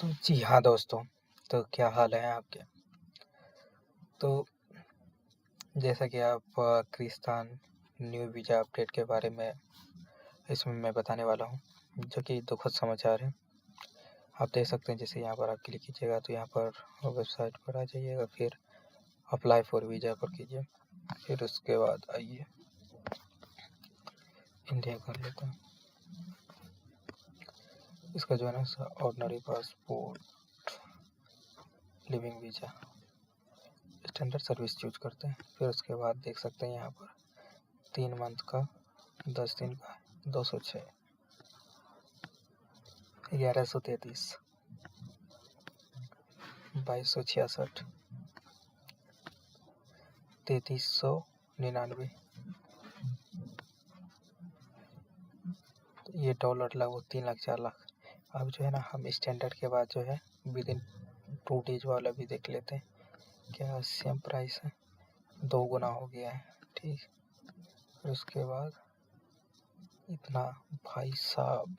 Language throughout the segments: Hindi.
जी हाँ दोस्तों, तो क्या हाल है आपके? तो जैसा कि आप पाकिस्तान न्यू वीज़ा अपडेट के बारे में इसमें मैं बताने वाला हूँ, जो कि दुखद समाचार है। आप देख सकते हैं जैसे यहाँ पर आप क्लिक कीजिएगा तो यहाँ पर वेबसाइट पर आ जाइएगा, फिर अप्लाई फॉर वीज़ा पर कीजिए, फिर उसके बाद आइए इंडिया कर लेते हैं। इसका जो है ना ordinary passport, living visa, standard service choose करते हैं। फिर उसके बाद देख सकते हैं यहाँ पर 3 मंथ का, 10 दिन का 206, 1133, 2266, 3399। ये डॉलर लगभग 3 लाख 4 लाख। अब जो है ना हम स्टैंडर्ड के बाद जो है विद इन 2 डेज वाला भी देख लेते हैं, क्या सेम प्राइस है, 2 गुना हो गया है। ठीक, फिर उसके बाद इतना, भाई साहब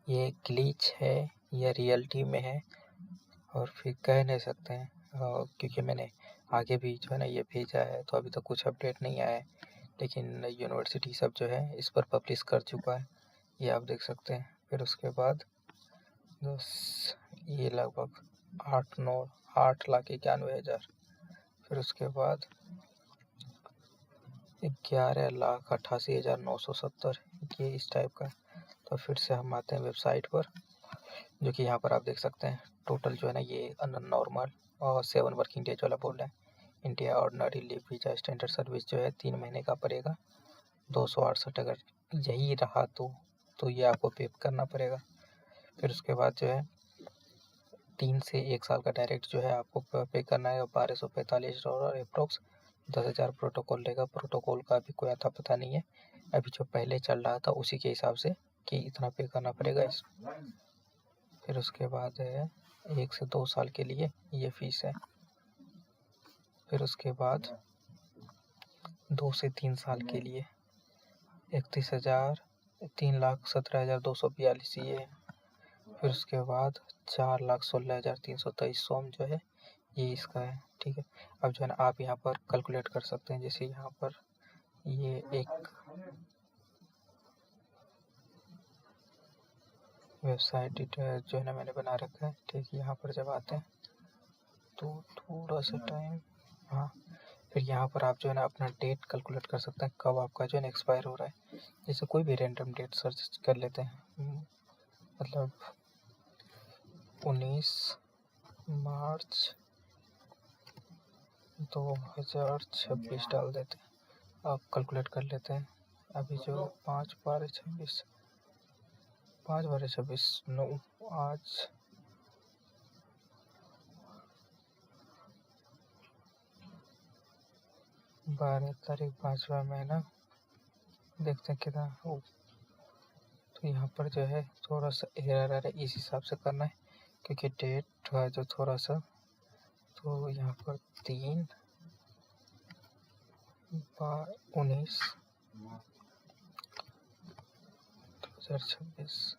ये ग्लिच है या रियलिटी में है और फिर कह नहीं सकते हैं, क्योंकि मैंने आगे भी जो है ना ये भेजा है तो अभी तक कुछ अपडेट नहीं आया है, लेकिन यूनिवर्सिटी सब जो है इस पर पब्लिश कर चुका है, ये आप देख सकते हैं। फिर उसके बाद ये लगभग 8 लाख 91 हज़ार। फिर उसके बाद 11,88,970, ये इस टाइप का। तो फिर से हम आते हैं वेबसाइट पर, जो कि यहाँ पर आप देख सकते हैं टोटल जो है ना ये नॉर्मल और 7 वर्किंग डेज वाला बोल रहे हैं। India ordinary leave visa standard service जो है 3 महीने का पड़ेगा 268। अगर यही रहा तो ये आपको पे करना पड़ेगा। फिर उसके बाद जो है 3 से 1 साल का डायरेक्ट जो है आपको पे करना है $1245 अप्रोक्स। 10,000 प्रोटोकॉल लेगा। प्रोटोकॉल का भी कोई आता पता नहीं है, अभी जो पहले चल रहा था उसी के हिसाब से कि इतना पे करना पड़ेगा इस। फिर उसके बाद है 1 से 2 साल के लिए ये फीस है। फिर उसके बाद 2 से 3 साल के लिए 3,17,242 ये है। फिर उसके बाद 4,16,323 सोम जो है ये इसका है। ठीक है, अब जो है ना आप यहाँ पर कैलकुलेट कर सकते हैं, जैसे यहाँ पर ये एक वेबसाइट जो है ना मैंने बना रखा है। ठीक, यहाँ पर जब आते हैं तो थोड़ा सा टाइम, हाँ, फिर यहाँ पर आप जो है ना अपना डेट कैलकुलेट कर सकते हैं, कब आपका जो है ना एक्सपायर हो रहा है। जैसे कोई भी रैंडम डेट सर्च कर लेते हैं, मतलब 19 मार्च 2026 डाल देते हैं। आप कैलकुलेट कर लेते हैं। अभी जो 5/12/26, 5/12/26 नो, आज 12 तारीख 5वां महीना, देखते हैं कितना हो। तो यहाँ पर जो है थोड़ा सा एरर है, इस हिसाब से करना है क्योंकि डेट है जो थोड़ा सा। तो यहाँ पर 3/19/2026,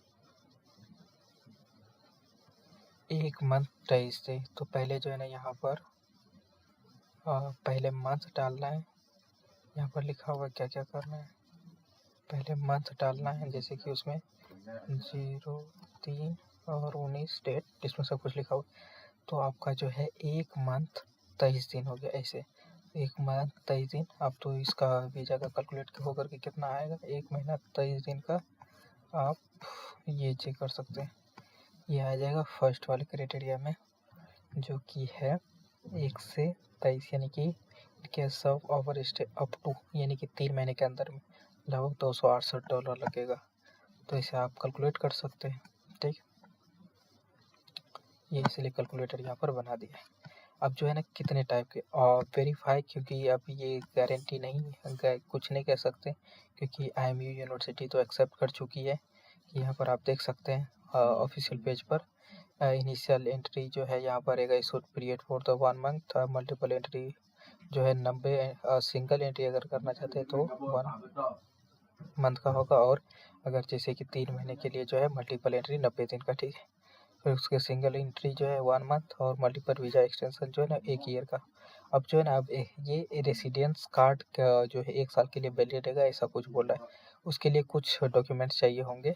1 मंथ 23 थे। तो पहले जो है ना यहाँ पर पहले मंथ डालना है। यहाँ पर लिखा हुआ क्या क्या करना है, पहले मंथ डालना है, जैसे कि उसमें 03 और 19 डेट, इसमें सब कुछ लिखा हुआ। तो आपका जो है 1 मंथ 23 दिन हो गया। ऐसे 1 मंथ 23 दिन। अब तो इसका वीज़ा का कैलकुलेट होकर के कितना आएगा, 1 महीना 23 दिन का, आप ये चेक कर सकते हैं। ये आ जाएगा फर्स्ट वाले क्राइटेरिया में, जो कि है 1 से 23, यानी कि case of over stay up to, यानी कि 3 महीने के अंदर में लगभग $268 लगेगा। तो इसे आप कैलकुलेट कर सकते हैं। ठीक, ये इसलिए कैलकुलेटर यहाँ पर बना दिया है। अब जो है ना कितने टाइप के वेरीफाई, क्योंकि अब ये गारंटी नहीं है, कुछ नहीं कह सकते, क्योंकि IMU यूनिवर्सिटी तो एक्सेप्ट कर चुकी है। यहाँ पर आप देख सकते हैं ऑफिशियल पेज पर इनिशियल एंट्री जो है यहाँ पर रहेगा, issued period for the 1 month, multiple entry जो है 90, सिंगल एंट्री अगर करना चाहते हैं तो 1 मंथ का होगा, और अगर जैसे कि 3 महीने के लिए जो है मल्टीपल एंट्री 90 दिन का। ठीक है, फिर उसके सिंगल एंट्री जो है 1 मंथ और मल्टीपल वीज़ा एक्सटेंशन जो है ना 1 ईयर का। अब जो है ना अब ये रेसिडेंस कार्ड का जो है 1 साल के लिए वैलिड रहेगा, ऐसा कुछ बोल रहा है। उसके लिए कुछ डॉक्यूमेंट्स चाहिए होंगे,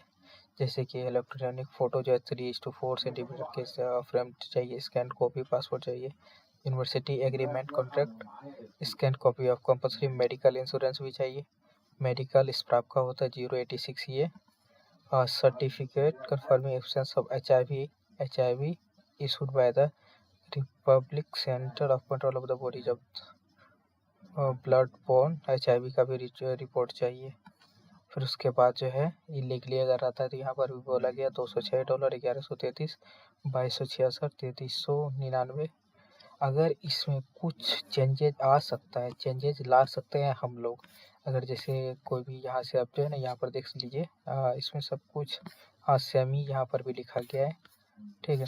जैसे कि इलेक्ट्रॉनिक फ़ोटो जो है 3:4 सेंटीमीटर के फ्रेम चाहिए, स्कैन कॉपी पासपोर्ट चाहिए, university agreement contract, scan copy of compulsory medical insurance भी चाहिए। मेडिकल स्टाफ का होता है 086 ये। Certificate confirming absence of HIV issued by the Republic Center of Control of the Body। जब ब्लड बॉर्न HIV का भी रिपोर्ट चाहिए। फिर उसके बाद जो है इलीगली अगर आता है तो यहाँ पर भी बोला गया $206, 1133, 2266, 3399। अगर इसमें कुछ चेंजेज आ सकता है, चेंजेज ला सकते हैं हम लोग, अगर जैसे कोई भी यहाँ से आप जो है ना यहाँ पर देख लीजिए, इसमें सब कुछ सेमी यहाँ पर भी लिखा गया है, ठीक है।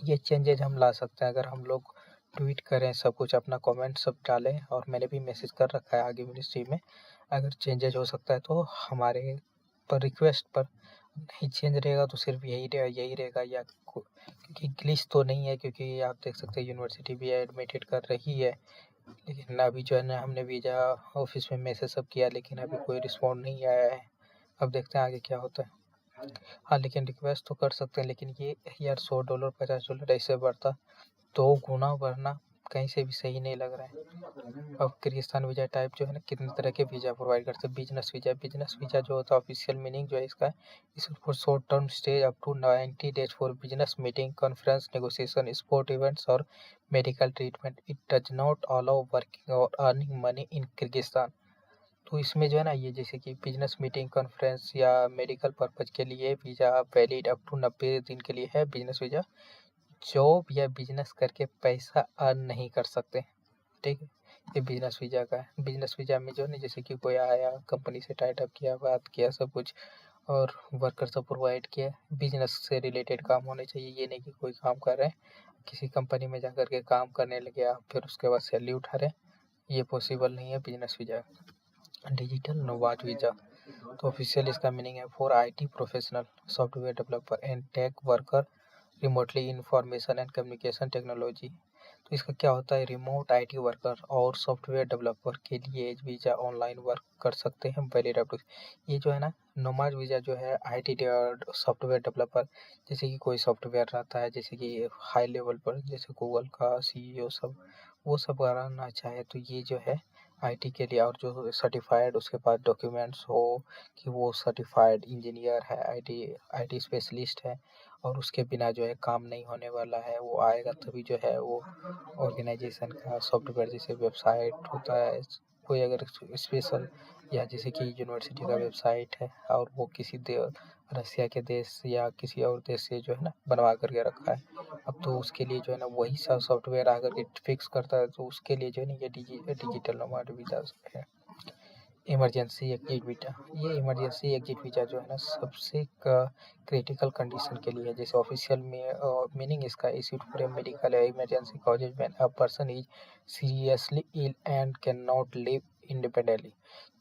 ये चेंजेज हम ला सकते हैं अगर हम लोग ट्वीट करें, सब कुछ अपना कमेंट सब डालें, और मैंने भी मैसेज कर रखा है आगे मिनिस्ट्री में। अगर चेंजेज हो सकता है तो हमारे पर रिक्वेस्ट पर, नहीं चेंज रहेगा तो सिर्फ यही रहेगा, या क्योंकि ग्लिच तो नहीं है, क्योंकि आप देख सकते हैं यूनिवर्सिटी भी एडमिटेड कर रही है। लेकिन अभी जो है ना हमने वीज़ा ऑफिस में मैसेज सब किया, लेकिन अभी कोई रिस्पॉन्ड नहीं आया है। अब देखते हैं आगे क्या होता है। हाँ, लेकिन रिक्वेस्ट तो कर सकते हैं, लेकिन ये यार $100 $50 ऐसे बढ़ता, 2 गुना बढ़ना कहीं से भी सही नहीं लग रहा है। अब किर्गिस्तान वीज़ा टाइप जो है ना कितने तरह के वीज़ा प्रोवाइड करते हैं। बिजनेस वीज़ा जो होता है, ऑफिशियल मीनिंग जो है इसका, इस for short term stay up to 90 days for business meeting, conference, negotiation, sport events और medical treatment. It does not allow working और अर्निंग मनी इन किर्गिस्तान। तो इसमें जो है ना ये जैसे कि बिजनेस मीटिंग, कॉन्फ्रेंस या मेडिकल पर्पज के लिए वीज़ा वैलिड अप टू 90 दिन के लिए है बिजनेस वीज़ा। जॉब या बिजनेस करके पैसा अर्न नहीं कर सकते, ठीक है। ये बिजनेस वीज़ा का है। बिजनेस वीज़ा में जो है ना जैसे कि कोई आया, कंपनी से टाइट अप किया, बात किया, सब कुछ, और वर्कर सब प्रोवाइड किया। बिजनेस से रिलेटेड काम होने चाहिए, ये नहीं कि कोई काम कर रहे हैं, किसी कंपनी में जा कर के काम करने लगे आप, फिर उसके बाद सैलरी उठा रहे हैं, ये पॉसिबल नहीं है business visa. Digital nomad visa, तो ऑफिशियल इसका मीनिंग है for IT professional, software developer and tech worker remotely information and communication technology. तो इसका क्या होता है, रिमोट IT वर्कर और सॉफ्टवेयर डेवलपर के लिए वीज़ा ऑनलाइन वर्क कर सकते हैं वैलिड अप टू। ये जो है ना नोमाड वीज़ा जो है IT सॉफ्टवेयर डेवलपर, जैसे कि कोई सॉफ्टवेयर रहता है जैसे कि हाई लेवल पर, जैसे गूगल का CEO सब, वो सब कराना चाहे तो ये जो है IT के लिए, और जो सर्टिफाइड उसके पास डॉक्यूमेंट्स हो कि वो सर्टिफाइड इंजीनियर है, IT स्पेशलिस्ट है, और उसके बिना जो है काम नहीं होने वाला है। वो आएगा तभी जो है वो ऑर्गेनाइजेशन का सॉफ्टवेयर, जैसे वेबसाइट होता है कोई अगर स्पेशल, या जैसे कि यूनिवर्सिटी का वेबसाइट है और वो किसी रसिया के देश या किसी और देश से जो है ना बनवा करके रखा है, अब तो उसके लिए जो है ना वही सा सॉफ्टवेयर आकर के फिक्स करता है, तो उसके लिए जो है ना ये डिजिटल नोमाड वीज़ा है। इमरजेंसी एग्जिट वीज़ा, ये इमरजेंसी एग्जिट वीज़ा जो है ना सबसे क्रिटिकल कंडीशन के लिए है। जैसे ऑफिशियल में मीनिंग इसका, इश्यूड फॉर मेडिकल या emergency causes when a person is seriously ill and can not live independently.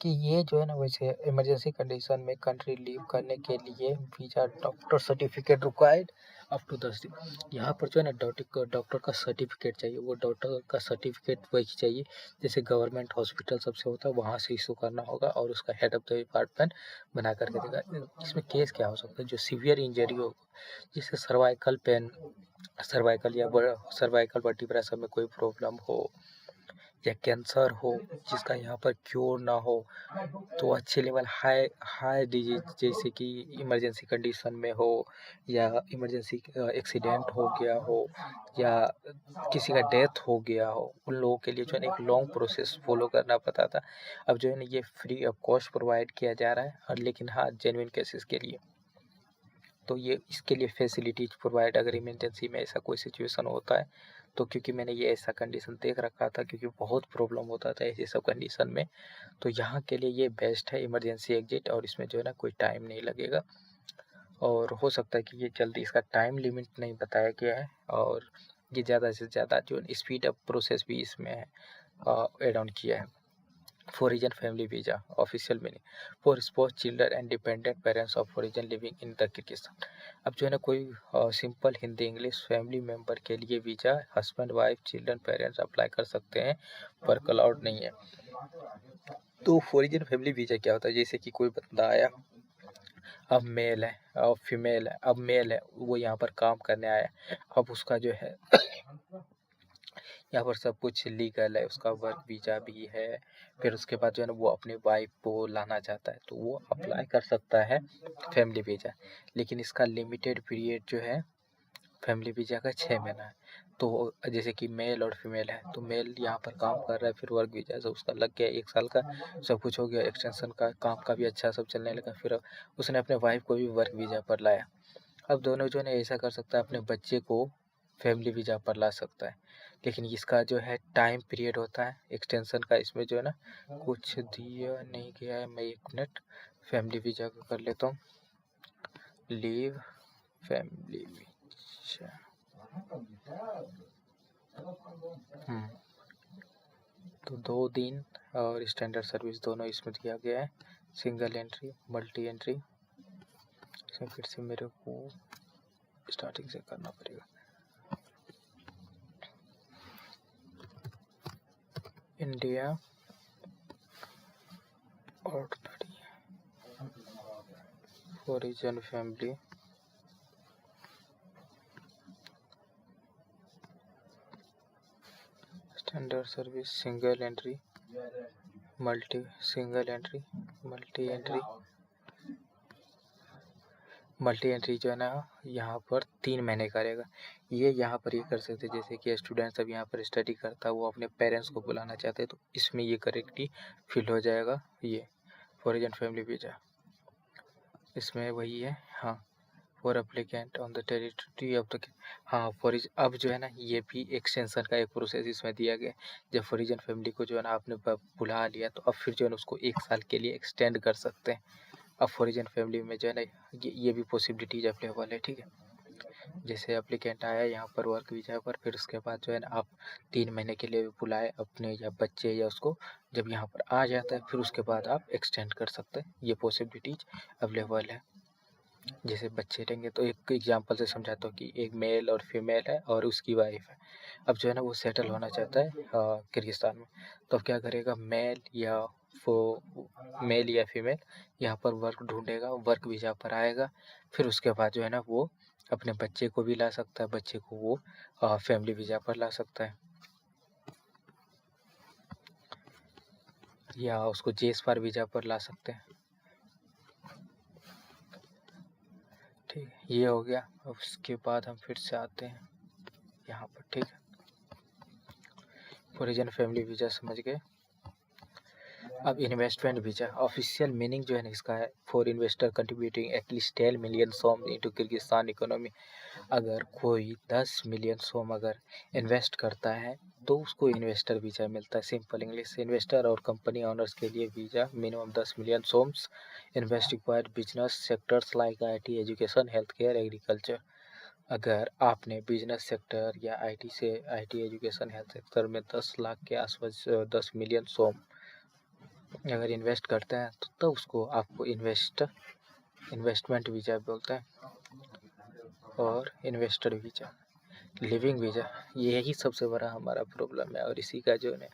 कि ये जो है ना वैसे इमरजेंसी कंडीशन में कंट्री लीव करने के लिए visa doctor certificate required up to 10 दिन। यहाँ पर जो है ना डॉक्टर का सर्टिफिकेट चाहिए, वो डॉक्टर का सर्टिफिकेट वही चाहिए जैसे गवर्नमेंट हॉस्पिटल सबसे होता है, वहाँ से इशू करना होगा, और उसका हेड ऑफ द डिपार्टमेंट बना करके देगा। इसमें केस क्या हो सकता है, जो सीवियर इंजरी हो, जिससे सर्वाइकल पेन, सर्वाइकल या सर्वाइकल वर्टिब्रा सब में कोई प्रॉब्लम हो, या कैंसर हो जिसका यहाँ पर क्योर ना हो, तो अच्छे लेवल हाई हाई डिजीज जैसे कि इमरजेंसी कंडीशन में हो, या इमरजेंसी एक्सीडेंट हो गया हो, या किसी का डेथ हो गया हो, उन लोगों के लिए जो है ना एक लॉन्ग प्रोसेस फॉलो करना पड़ता था। अब जो है ना ये फ्री ऑफ कॉस्ट प्रोवाइड किया जा रहा है, और लेकिन हाँ जेन्युइन केसेस के लिए, तो ये इसके लिए फैसिलिटीज प्रोवाइड अगर इमरजेंसी में ऐसा कोई सिचुएशन होता है तो, क्योंकि मैंने ये ऐसा कंडीशन देख रखा था, क्योंकि बहुत प्रॉब्लम होता था ऐसे सब कंडीशन में, तो यहाँ के लिए ये बेस्ट है इमरजेंसी एग्जिट, और इसमें जो है ना कोई टाइम नहीं लगेगा, और हो सकता है कि ये जल्दी, इसका टाइम लिमिट नहीं बताया गया है, और ये ज़्यादा से ज़्यादा जो स्पीड अप प्रोसेस भी इसमें एड ऑन किया है। foreign family visa official meaning for sports children and dependent parents of foreign living in the Kyrgyzstan. अब जो है ना कोई simple Hindi English family member के लिए visa husband wife children parents apply कर सकते हैं, वर्क अलाउड नहीं है। तो फॉरेन फैमिली वीज़ा क्या होता है, जैसे कि कोई बंदा आया, अब मेल है अब फीमेल है, अब मेल है वो यहाँ पर काम करने आया, अब उसका जो है यहाँ पर सब कुछ लीगल है, उसका वर्क वीज़ा भी है, फिर उसके बाद जो है ना वो अपनी वाइफ को लाना चाहता है तो वो अप्लाई कर सकता है फैमिली वीज़ा। लेकिन इसका लिमिटेड पीरियड जो है फैमिली वीज़ा का 6 महीना है। तो जैसे कि मेल और फीमेल है तो मेल यहाँ पर काम कर रहा है, फिर वर्क वीज़ा से उसका लग गया 1 साल का, सब कुछ हो गया, एक्सटेंशन का काम का भी अच्छा सब चलने लगा, फिर उसने अपने वाइफ को भी वर्क वीज़ा पर लाया। अब दोनों जो है ऐसा कर सकता है, अपने बच्चे को फैमिली वीज़ा पर ला सकता है। लेकिन इसका जो है टाइम पीरियड होता है एक्सटेंशन का, इसमें जो है ना कुछ दिया नहीं गया है। मैं 1 मिनट फैमिली वीज़ा को कर लेता हूँ, लीव फैमिली वीज़ा। तो 2 दिन और स्टैंडर्ड सर्विस दोनों इसमें दिया गया है, सिंगल एंट्री मल्टी एंट्री। इसमें फिर से मेरे को स्टार्टिंग से करना पड़ेगा। India ordinary foreign family standard service single entry multi single entry multi entry multi entry जो है ना यहाँ पर 3 महीने करेगा। ये यहाँ पर ये कर सकते हैं, जैसे कि स्टूडेंट सब यहाँ पर स्टडी करता है, वो अपने पेरेंट्स को बुलाना चाहते हैं तो इसमें ये करेक्टली फिल हो जाएगा। ये फॉरेन फैमिली वीज़ा इसमें वही है। हाँ, for applicant on the territory of the, हाँ फॉरिज। अब जो है ना ये भी एक्सटेंशन का एक प्रोसेस इसमें दिया गया। जब फॉरेन फैमिली को जो है ना आपने बुला लिया तो अब फिर जो है ना उसको 1 साल के लिए एक्सटेंड कर सकते हैं। अब फॉरेन फैमिली में जो है ना ये भी पॉसिबिलिटीज अवेलेबल है, ठीक है। जैसे एप्लीकेंट आया यहाँ पर वर्क वीज़ा पर, फिर उसके बाद जो है ना आप 3 महीने के लिए बुलाए अपने या बच्चे या उसको, जब यहाँ पर आ जाता है फिर उसके बाद आप एक्सटेंड कर सकते हैं। ये पॉसिबिलिटीज अवेलेबल है। जैसे बच्चे रहेंगे तो एक एग्जांपल से समझाता हूँ कि एक मेल और फीमेल है और उसकी वाइफ है। अब जो है ना वो सेटल होना चाहता है किर्गिस्तान में, तो अब क्या करेगा, मेल या फीमेल यहाँ पर वर्क ढूंढेगा, वर्क वीज़ा पर आएगा, फिर उसके बाद जो है ना वो अपने बच्चे को भी ला सकता है, बच्चे को वो फैमिली वीज़ा पर ला सकता है, या उसको JS वीज़ा पर ला सकते हैं। ठीक है, ये हो गया। अब उसके बाद हम फिर से आते हैं यहाँ पर, ठीक है। फॉरेन फैमिली वीज़ा समझ गए। अब इन्वेस्टमेंट वीज़ा ऑफिशियल मीनिंग जो है ना इसका है, for investor contributing at least 10 million som into Kyrgyzstan economy. अगर कोई 10 मिलियन सोम अगर इन्वेस्ट करता है तो उसको इन्वेस्टर वीज़ा मिलता है। सिंपल इंग्लिश, इन्वेस्टर और कंपनी ओनर्स के लिए visa minimum 10 million soms, invest required business sectors like IT education health care agriculture. अगर आपने बिजनेस सेक्टर या IT एजुकेशन हेल्थ सेक्टर में 10 लाख के आसपास 10 मिलियन सोम अगर इन्वेस्ट करते हैं तो उसको आपको इन्वेस्टमेंट वीज़ा बोलते हैं। और इन्वेस्टर वीज़ा, लिविंग वीज़ा, यही सबसे बड़ा हमारा प्रॉब्लम है और इसी का जो है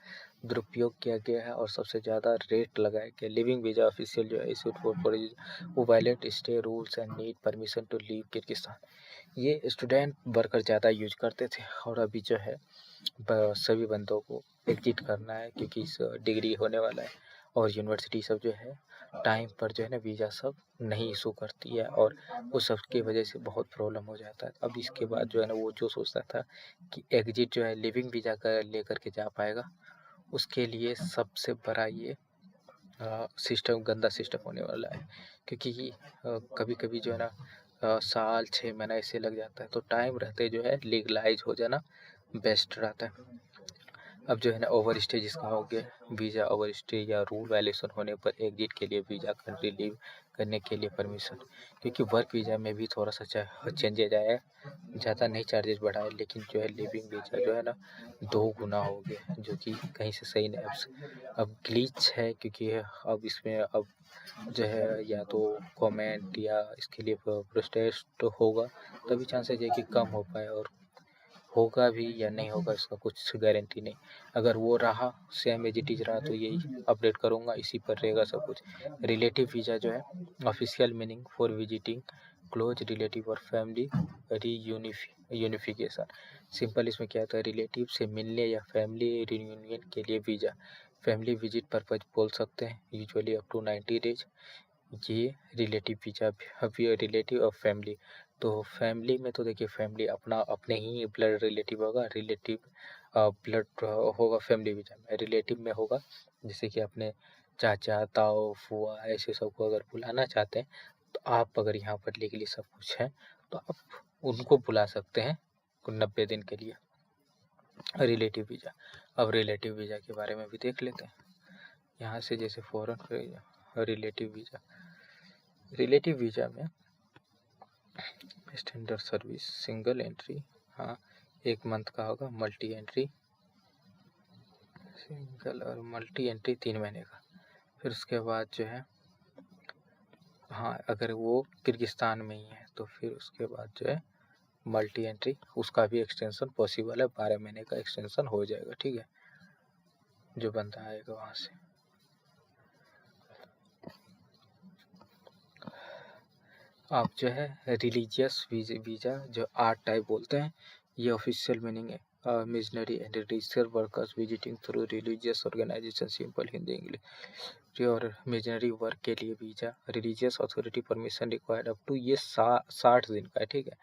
दुरुपयोग किया गया है और सबसे ज़्यादा रेट लगाया गया। लिविंग वीज़ा ऑफिशियल जो है इशूड फॉर वो violate stay rules and need permission to leave Kyrgyzstan. ये स्टूडेंट वर्कर ज़्यादा यूज करते थे और अभी जो है सभी बंदों को एग्जिट करना है क्योंकि इस डिग्री होने वाला है और यूनिवर्सिटी सब जो है टाइम पर जो है ना वीज़ा सब नहीं इशू करती है और उस सब की वजह से बहुत प्रॉब्लम हो जाता है। अब इसके बाद जो है ना वो जो सोचता था कि एग्जिट जो है लिविंग वीज़ा का लेकर के जा पाएगा, उसके लिए सबसे बड़ा ये सिस्टम गंदा सिस्टम होने वाला है। क्योंकि कभी कभी जो है ना साल 6 महीना ऐसे लग जाता है, तो टाइम रहते जो है लीगलाइज हो जाना बेस्ट रहता है। अब जो है ना ओवर स्टे जिसका हो गया, वीज़ा ओवर स्टे या रूल वायलेशन होने पर एग्जिट के लिए वीज़ा कंट्री लीव करने के लिए परमिशन, क्योंकि वर्क वीज़ा में भी थोड़ा सा चेंजेज आया है, ज़्यादा नहीं चार्जेस बढ़ाए, लेकिन जो है लिविंग वीज़ा जो है ना 2 गुना हो गया, जो कि कहीं से सही नहीं। अब ग्लिच है, क्योंकि अब इसमें अब जो है या तो कमेंट या इसके लिए प्रोटेस्ट होगा, तभी चांसेस है कि कम हो पाए, और होगा भी या नहीं होगा इसका कुछ गारंटी नहीं। अगर वो रहा सेम एज इट इज रहा तो यही अपडेट करूँगा, इसी पर रहेगा सब कुछ। रिलेटिव वीज़ा जो है official meaning for visiting close relative और फैमिली यूनिफिकेशन। सिंपल इसमें क्या होता है, रिलेटिव से मिलने या फैमिली रियूनियन के लिए वीज़ा, फैमिली विजिट पर्पज बोल सकते हैं, यूजुअली अप टू 90 डेज। ये रिलेटिव वीज़ा, रिलेटिव और फैमिली, तो फैमिली में तो देखिए फैमिली अपना अपने ही ब्लड रिलेटिव होगा, रिलेटिव ब्लड होगा फैमिली वीज़ा में। रिलेटिव में होगा जैसे कि अपने चाचा ताऊ फुआ ऐसे सबको अगर बुलाना चाहते हैं, तो आप अगर यहाँ पर लीगली सब कुछ है तो आप उनको बुला सकते हैं 90 दिन के लिए, रिलेटिव वीज़ा। अब रिलेटिव वीज़ा के बारे में भी देख लेते हैं। यहाँ से जैसे फॉरेन रिलेटिव वीज़ा में स्टैंडर्ड सर्विस सिंगल एंट्री, हाँ 1 मंथ का होगा, मल्टी एंट्री सिंगल और मल्टी एंट्री 3 महीने का। फिर उसके बाद जो है हाँ अगर वो किर्गिस्तान में ही है तो फिर उसके बाद जो है मल्टी एंट्री, उसका भी एक्सटेंशन पॉसिबल है, 12 महीने का एक्सटेंशन हो जाएगा, ठीक है, जो बंदा आएगा वहाँ से। आप जो है रिलीजियस वीज़ा जो 8 टाइप बोलते हैं, ये ऑफिशियल मीनिंग है missionary and research workers visiting through religious organization, simple Hindi English. और मिशनरी वर्क के लिए visa religious authority permission required up to, ये 60 दिन का है, ठीक है,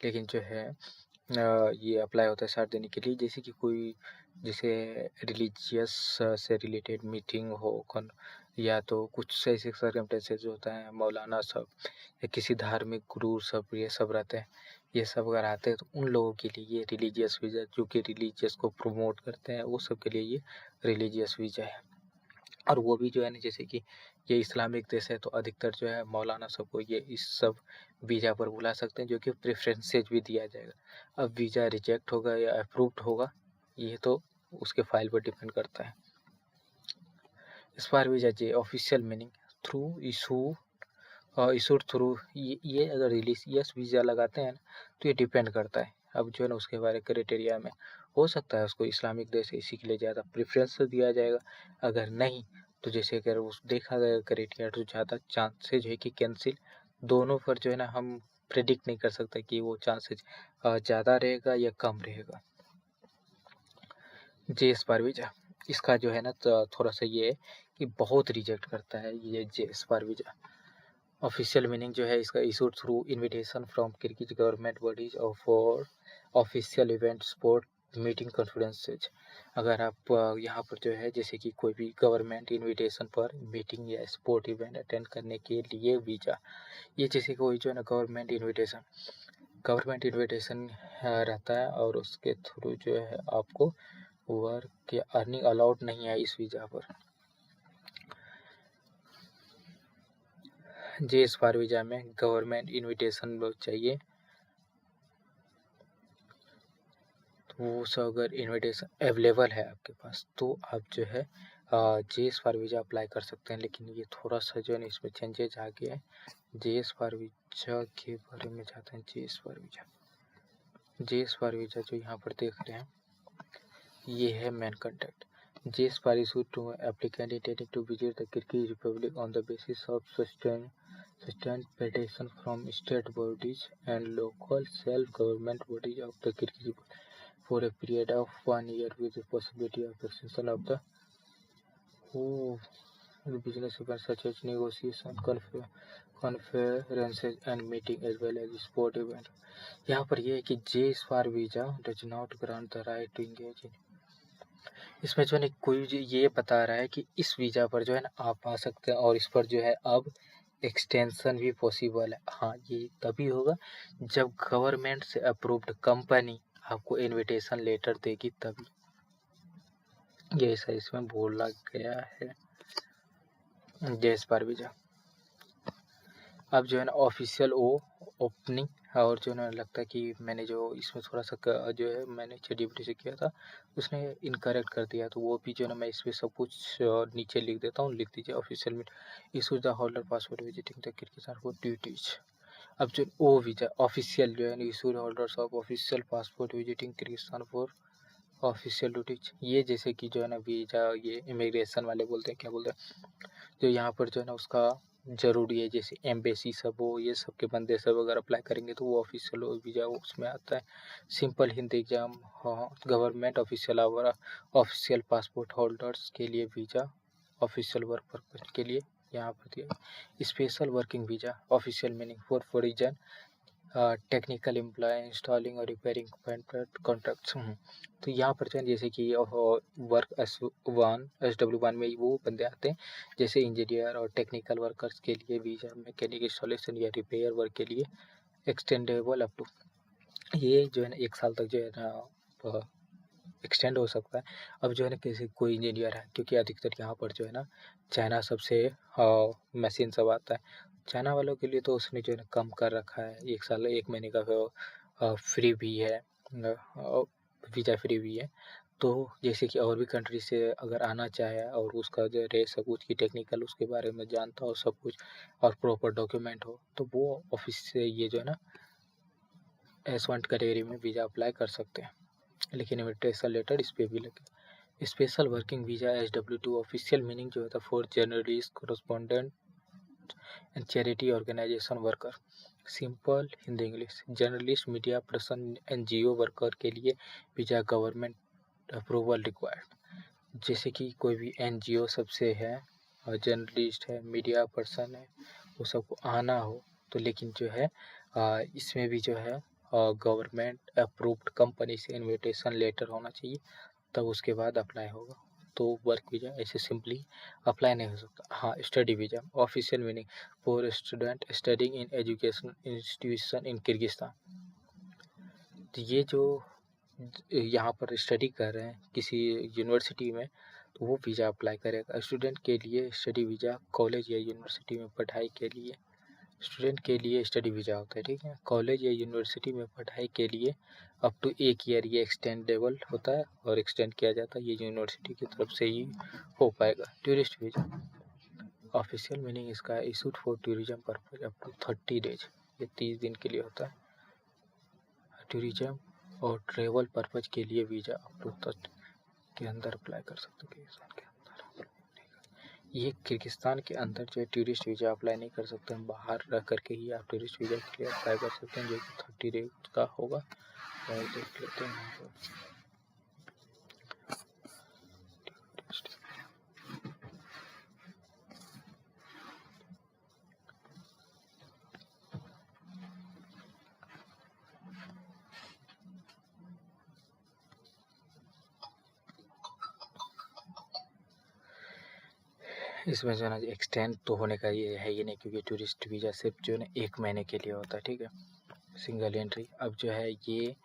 लेकिन जो है ये अप्लाई होता है 60 दिन के लिए। जैसे कि कोई जैसे रिलीजियस से रिलेटेड मीटिंग हो या तो कुछ ऐसे सर्कमस्टेंसेस होता है, मौलाना सब या किसी धार्मिक गुरु सब ये सब रहते हैं, ये सब अगर आते हैं तो उन लोगों के लिए ये रिलीजियस वीज़ा, जो कि रिलीजियस को प्रमोट करते हैं वो सब के लिए ये रिलीजियस वीज़ा है। और वो भी जो है ना जैसे कि ये इस्लामिक देश है तो अधिकतर जो है मौलाना सबको ये इस सब वीज़ा पर बुला सकते हैं, जो कि प्रेफरेंसेज भी दिया जाएगा। अब वीज़ा रिजेक्ट होगा या अप्रूव्ड होगा ये तो उसके फाइल पर डिपेंड करता है। इस बार visa J official meaning through issued through, ये अगर रिलीजियस वीज़ा लगाते हैं ना तो ये डिपेंड करता है। अब जो है ना उसके बारे क्राइटेरिया में हो सकता है उसको इस्लामिक देश है इसी के लिए ज़्यादा प्रेफरेंस दिया जाएगा, अगर नहीं तो जैसे अगर उस देखा गया क्राइटेरिया तो ज़्यादा चांसेज है कि कैंसिल। दोनों पर जो है ना हम प्रेडिक्ट नहीं कर सकते कि वो चांसेज ज़्यादा रहेगा या कम रहेगा। जेएस बार वीज़ा, इसका जो है ना तो थोड़ा सा ये है कि बहुत रिजेक्ट करता है ये जेएस बार वीज़ा। ऑफिशियल मीनिंग जो है इसका issued through invitation from Kyrgyz government bodies और for official event sport meeting conferences. अगर आप यहाँ पर जो है जैसे कि कोई भी गवर्नमेंट इनविटेशन पर मीटिंग या स्पोर्ट इवेंट अटेंड करने के लिए वीज़ा, ये जैसे कोई जो है ना गवर्नमेंट इनविटेशन रहता है और उसके थ्रू जो है आपको वर्क या अर्निंग अलाउड नहीं है इस वीज़ा पर। जेएस बार वीज़ा में गवर्नमेंट इनविटेशन चाहिए, तो वो सब अगर इनविटेशन अवेलेबल है आपके पास तो आप जो है जेएस बार वीज़ा अप्लाई कर सकते हैं। लेकिन ये थोड़ा सा जो है ना इसमें चेंजेज आ गया है। जेएस बार वीज़ा के बारे में जाते हैं। जेएस बार वीज़ा जो यहाँ पर देख रहे हैं ये है main content. JS bar issued to applicant intending to visit the Kyrgyz Republic on the basis of sustained petition from state bodies and local self-government bodies of the Kyrgyz for a period of 1 year with the possibility of extension of the business events such as negotiation, conferences and meeting as well as sport event। यहाँ पर यह है कि JS bar visa does not grant the right to engage in, इसमें जो है कोई ये बता रहा है कि इस वीजा पर जो है ना आप आ सकते हैं और इस पर जो है अब एक्सटेंशन भी पॉसिबल है। हाँ ये तभी होगा जब गवर्नमेंट से अप्रूव्ड कंपनी आपको इनविटेशन लेटर देगी तभी। ये ऐसा इसमें बोला गया है। जैस पर वीजा अब जो है ना ऑफिशियल ओपनिंग, और जो ना लगता है कि मैंने जो इसमें थोड़ा सा जो है मैंने ChatGPT से किया था उसने इनकरेक्ट कर दिया, तो वो भी जो है ना मैं इस पर सब कुछ नीचे लिख देता हूँ। लिख दीजिए official meet issues the holder passport visiting the Kyrgyzstan for duties. अब जो ओ वीजा ऑफिशियल जो है issued holders of official passport visiting Kyrgyzstan for official duties, ये जैसे कि जो है ना वीजा ये इमिग्रेशन वाले बोलते हैं, क्या बोलते हैं, जो यहाँ पर जो है ना उसका ज़रूरी है, जैसे एम्बेसी सब हो, ये सब के बंदे सब अगर अप्लाई करेंगे तो वो ऑफिशियल वीज़ा उसमें आता है। सिंपल हिंदी एग्जाम, हाँ, government official official passport holders के लिए वीज़ा, ऑफिशियल वर्क पर्पज के लिए यहाँ पर दिया। Special working visa official meaning for foreign technical employ installing और रिपेयरिंग कॉन्ट्रैक्ट्स। तो यहाँ पर जैसे कि वर्क SW1 में वो बंदे आते हैं, जैसे इंजीनियर और टेक्निकल वर्कर्स के लिए वीजा, मैकेनिक इंस्टॉलेशन या रिपेयर वर्क के लिए एक्सटेंडेबल अप टू, ये जो है ना 1 साल तक जो है ना एक्सटेंड हो सकता है। अब जो है ना किसी कोई इंजीनियर है, क्योंकि अधिकतर यहाँ पर जो है ना चाइना सबसे मशीन सब आता है, चाइना वालों के लिए तो उसने जो है ना कम कर रखा है, 1 साल 1 महीने का फ्री भी है, वीज़ा फ्री भी है। तो जैसे कि और भी कंट्री से अगर आना चाहे और उसका जो रहे सब कुछ की टेक्निकल उसके बारे में जानता हो सब कुछ और प्रॉपर डॉक्यूमेंट हो, तो वो ऑफिस से ये जो है ना S1 कैटेगरी में वीज़ा अप्लाई कर सकते हैं। लेकिन इन्विटेशन लेटर इस पर भी लगे। Special working visa SW2 official meaning जो होता है for journalist, correspondent and charity organisation worker. Simple Hindi English, journalist, media person, NGO worker के लिए वीजा गवर्नमेंट अप्रूवल रिक्वायर्ड। जैसे कि कोई भी NGO सबसे है और जर्नलिस्ट है, मीडिया पर्सन है, वो सबको आना हो तो, लेकिन जो है इसमें भी जो है गवर्नमेंट अप्रूव्ड कंपनी से इनविटेशन लेटर होना चाहिए, तब उसके बाद अप्लाई होगा। तो वर्क वीज़ा ऐसे सिंपली अप्लाई नहीं हो सकता। हाँ, study visa official meaning for student studying in education institution in Kyrgyzstan. तो ये जो यहाँ पर स्टडी कर रहे हैं किसी यूनिवर्सिटी में, तो वो वीज़ा अप्लाई करेगा। स्टूडेंट के लिए स्टडी वीज़ा कॉलेज या यूनिवर्सिटी में पढ़ाई के लिए, स्टूडेंट के लिए स्टडी वीज़ा होता है, ठीक है। कॉलेज या यूनिवर्सिटी में पढ़ाई के लिए अप टू 1 ईयर ये एक्सटेंडेबल होता है और एक्सटेंड किया जाता है, ये यूनिवर्सिटी की तरफ से ही हो पाएगा। टूरिस्ट वीज़ा ऑफिशियल मीनिंग इसका issued for tourism purpose up to 30 days, ये 30 दिन के लिए होता है। टूरिज्म और ट्रेवल पर्पज के लिए वीज़ा अप टू 30 के अंदर अप्लाई कर सकते हैं। ये किर्गिस्तान के अंदर जो है टूरिस्ट वीज़ा अप्लाई नहीं कर सकते हैं, बाहर रह करके ही आप टूरिस्ट वीज़ा के लिए अप्लाई कर सकते हैं, जो कि 30 डेज का होगा। और देख लेते हैं इसमें जो है ना एक्सटेंड तो होने का ये है ही नहीं, क्योंकि टूरिस्ट वीज़ा सिर्फ जो है ना 1 महीने के लिए होता है, ठीक है, सिंगल एंट्री। अब जो है ये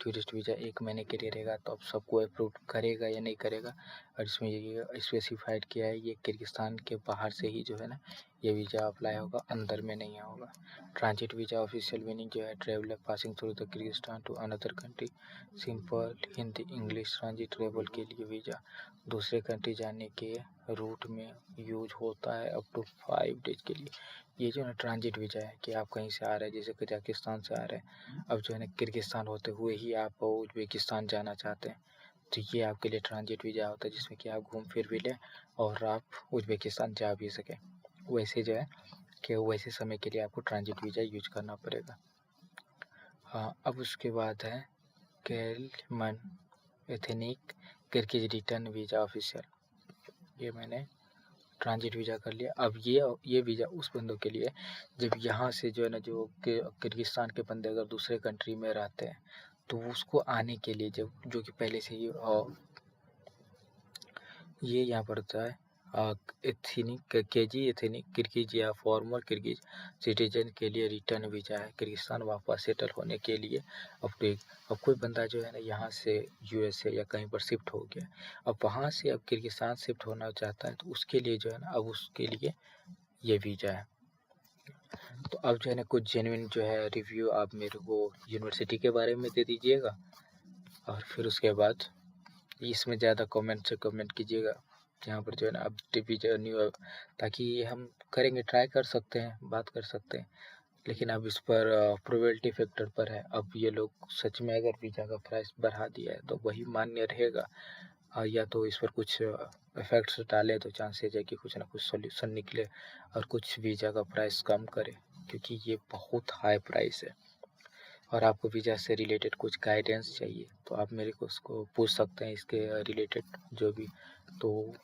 टूरिस्ट वीज़ा 1 महीने के लिए रहेगा, तो अब सबको अप्रूव करेगा या नहीं करेगा। और इसमें ये स्पेसिफाइड किया है, ये किर्गिस्तान के बाहर से ही जो है ना ये वीज़ा अप्लाई होगा, अंदर में नहीं होगा। ट्रांजिट वीज़ा ऑफिशियल मीनिंग जो है traveller passing through the Kyrgyzstan to another country. Simple Hindi English, transit travel के लिए वीज़ा दूसरे कंट्री जाने के रूट में यूज होता है अप टू 5 डेज के लिए। ये जो है ना ट्रांजिट वीज़ा है कि आप कहीं से आ रहे हैं, जैसे कजाकिस्तान से आ रहे हैं, अब जो है ना किर्गिस्तान होते हुए ही आप उज्बेकिस्तान जाना चाहते हैं, तो ये आपके लिए ट्रांजिट वीज़ा होता है, जिसमें कि आप घूम फिर भी लें और आप उज्बेकिस्तान जा भी सकें। वैसे जो है कि वैसे समय के लिए आपको ट्रांजिट वीज़ा यूज करना पड़ेगा। हाँ, अब उसके बाद है कैलमन ethnic Kyrgyz return visa official, ये मैंने ट्रांजिट वीज़ा कर लिया। अब ये वीज़ा उस बंदों के लिए जब यहाँ से जो है ना जो किर्गिस्तान के बंदे अगर दूसरे कंट्री में रहते हैं, तो उसको आने के लिए जो कि पहले से ही ये यहाँ पर होता है एथनिक केजी एथनिक किर्गिज या फॉर्मर किर्गिज सिटीजन के लिए रिटर्न वीजा है। किर्गिस्तान वापस सेटल होने के लिए अब कोई बंदा जो है ना यहाँ से यूएसए या कहीं पर शिफ्ट हो गया, अब वहाँ से अब किर्गिस्तान शिफ्ट होना चाहता है, तो उसके लिए जो है ना अब उसके लिए ये वीज़ा है। तो अब जो है ना कुछ जेन्युइन जो है रिव्यू आप मेरे को यूनिवर्सिटी के बारे में दे दीजिएगा, और फिर उसके बाद इसमें ज़्यादा कमेंट से कमेंट कीजिएगा यहाँ पर जो है ना अब वीज़ा न्यू, ताकि हम करेंगे, ट्राई कर सकते हैं, बात कर सकते हैं, लेकिन अब इस पर प्रोबेबिलिटी फैक्टर पर है। अब ये लोग सच में अगर वीज़ा का प्राइस बढ़ा दिया है तो वही मान्य रहेगा, या तो इस पर कुछ इफेक्ट्स डाले तो चांसेज है कि कुछ ना कुछ सॉल्यूशन निकले और कुछ वीज़ा का प्राइस कम करे, क्योंकि ये बहुत हाई प्राइस है। और आपको वीज़ा से रिलेटेड कुछ गाइडेंस चाहिए तो आप मेरे को उसको पूछ सकते हैं, इसके रिलेटेड जो भी, तो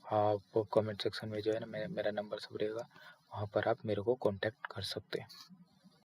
आप कमेंट सेक्शन में जो है ना मेरा नंबर सब रहेगा, वहाँ पर आप मेरे को कांटेक्ट कर सकते हैं।